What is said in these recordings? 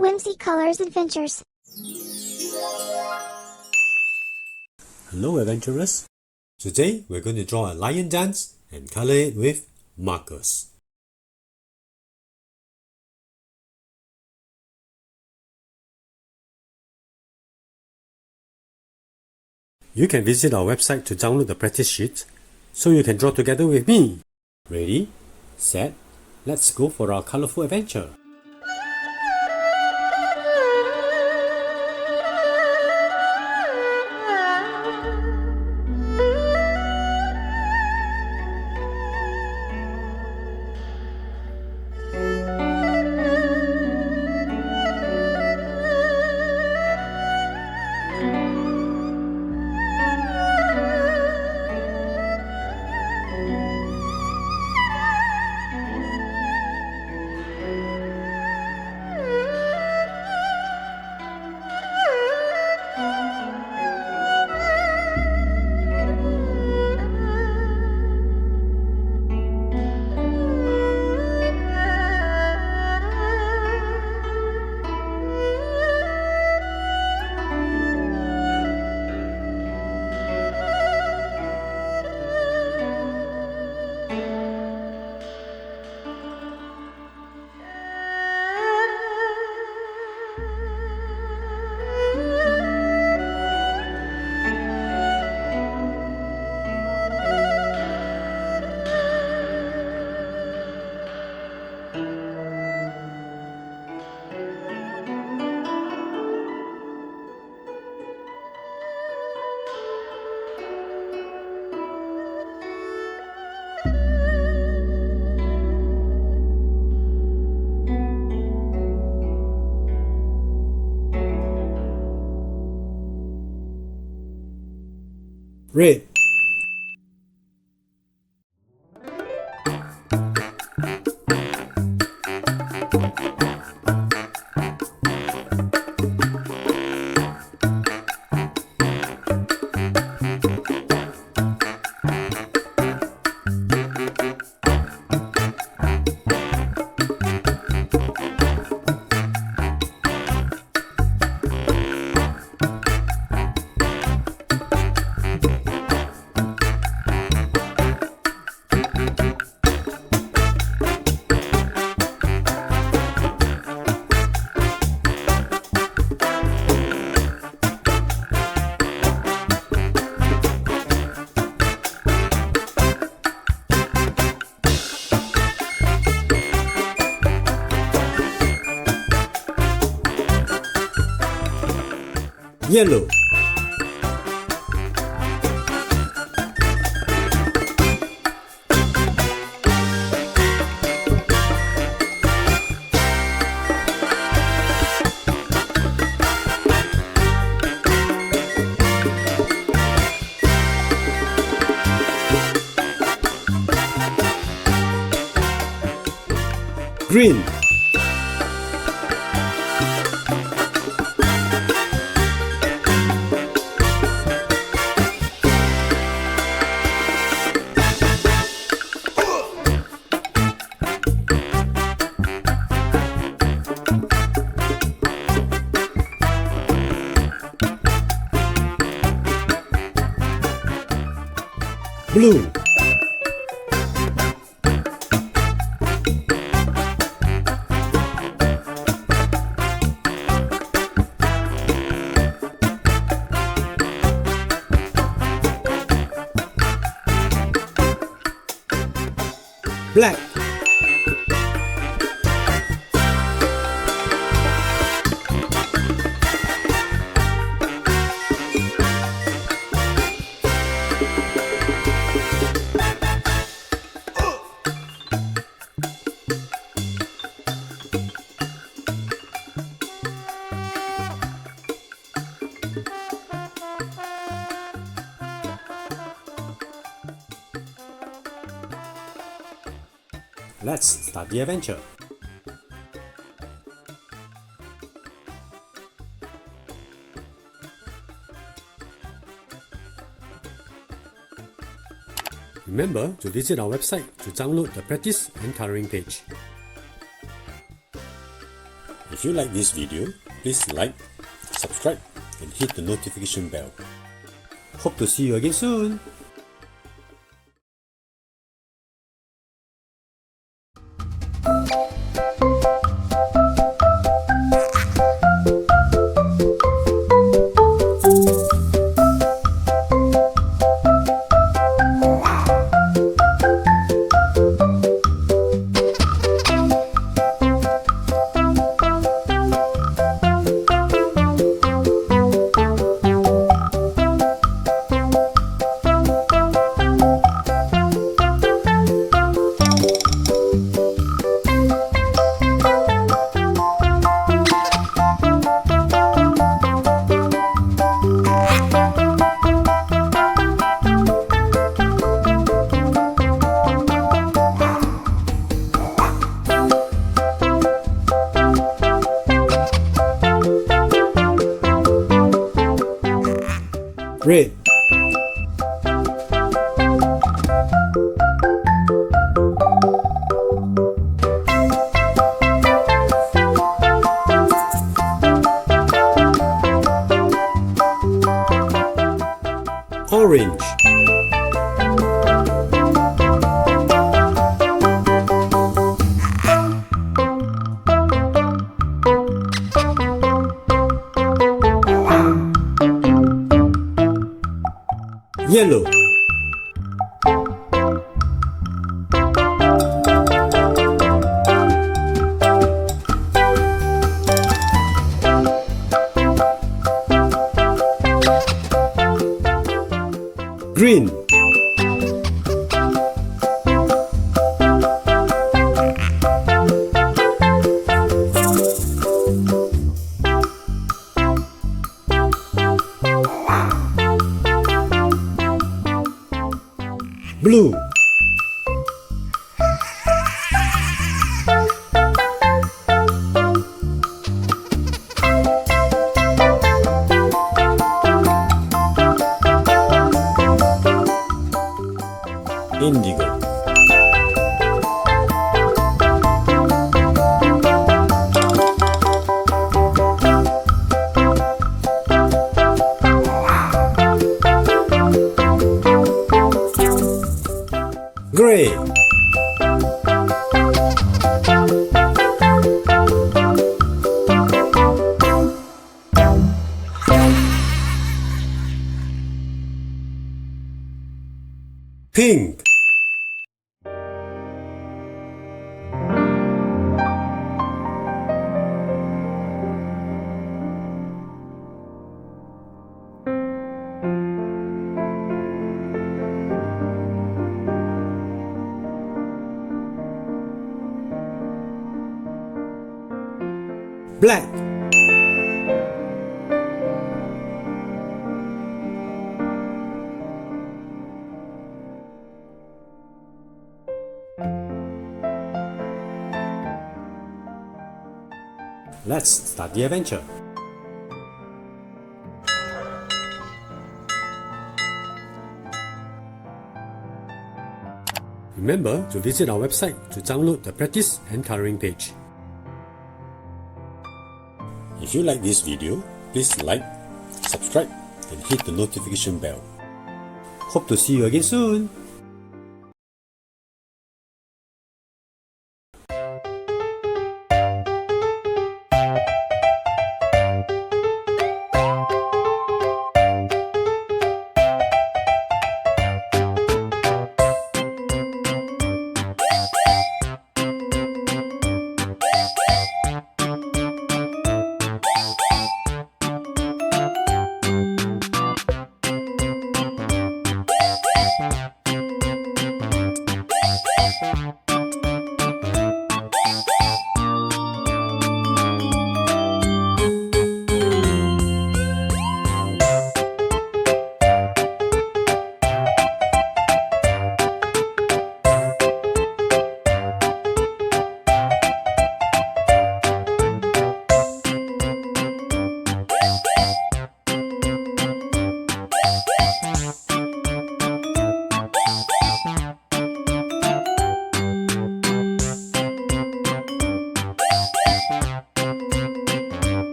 Whimsy Colors Adventures. Hello adventurers! Today we're going to draw a lion dance and color it with markers. You can visit our website to download the practice sheet so you can draw together with me. Ready, set, let's go for our colorful adventure. Red. Yellow. Green. Blue. Black. Let's start the adventure. Remember to visit our website to download the practice and coloring page. If If you like this video, please like, subscribe, and hit the notification bell. Hope to see you again soon. Red, orange, yellow, green, blue, indigo, gray, pink, black, let's start the adventure. Remember to visit our website to download the practice and coloring page. If you like this video, please like, subscribe, and hit the notification bell. Hope to see you again soon.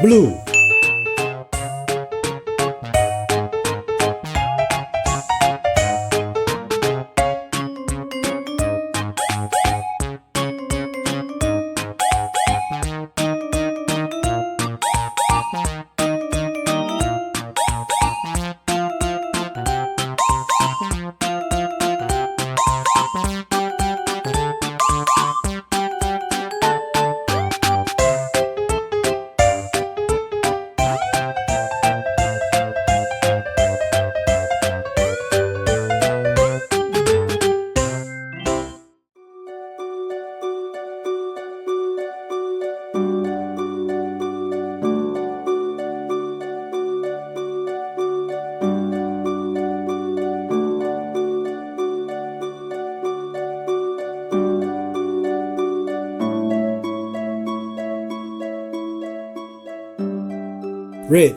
Blue. Red.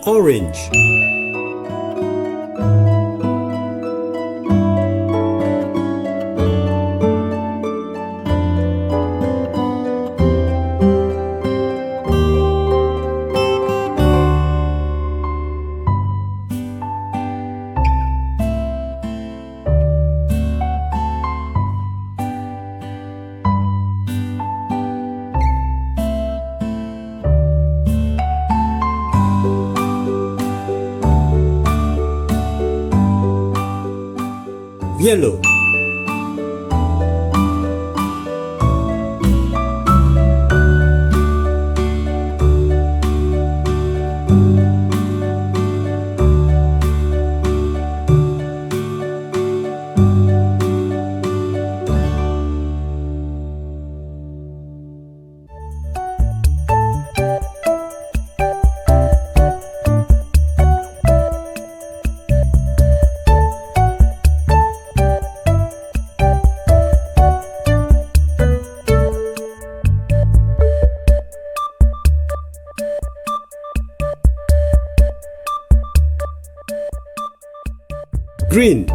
Orange. Yellow. Green.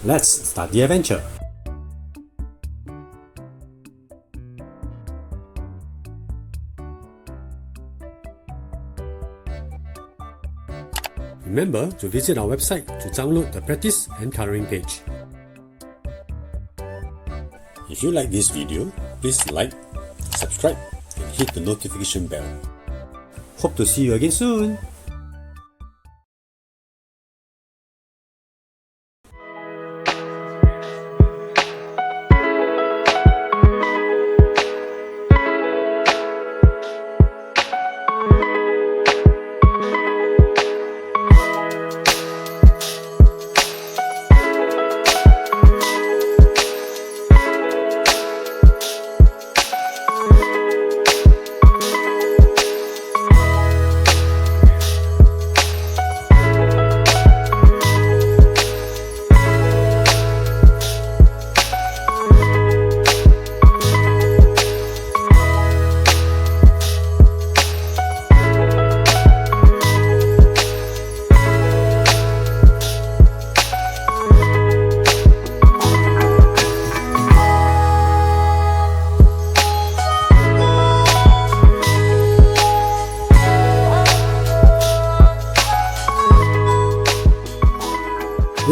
Let's start the adventure. Remember to visit our website to download the practice and coloring page. If you like this video, please like, subscribe, and hit the notification bell. Hope to see you again soon!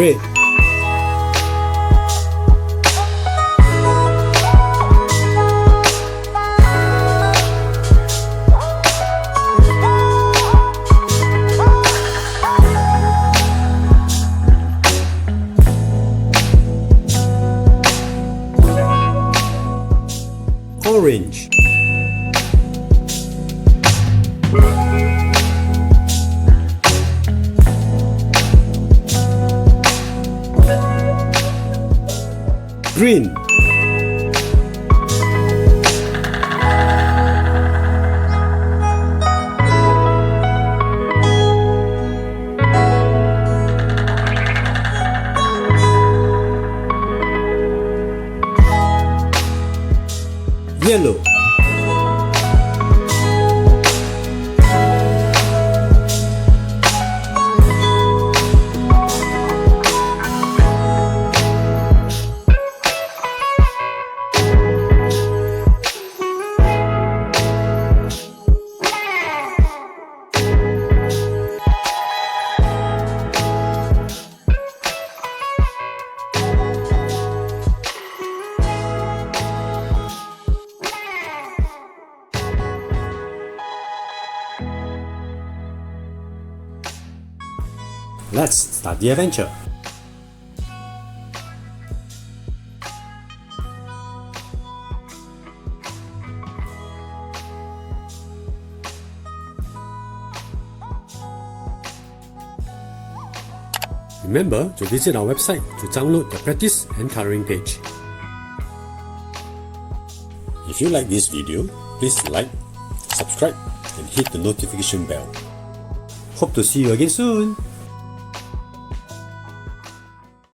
Red. Orange. Green. Yellow. Let's start the adventure. Remember to visit our website to download the practice and coloring page. If you like this video, please like, subscribe, and hit the notification bell. Hope to see you again soon.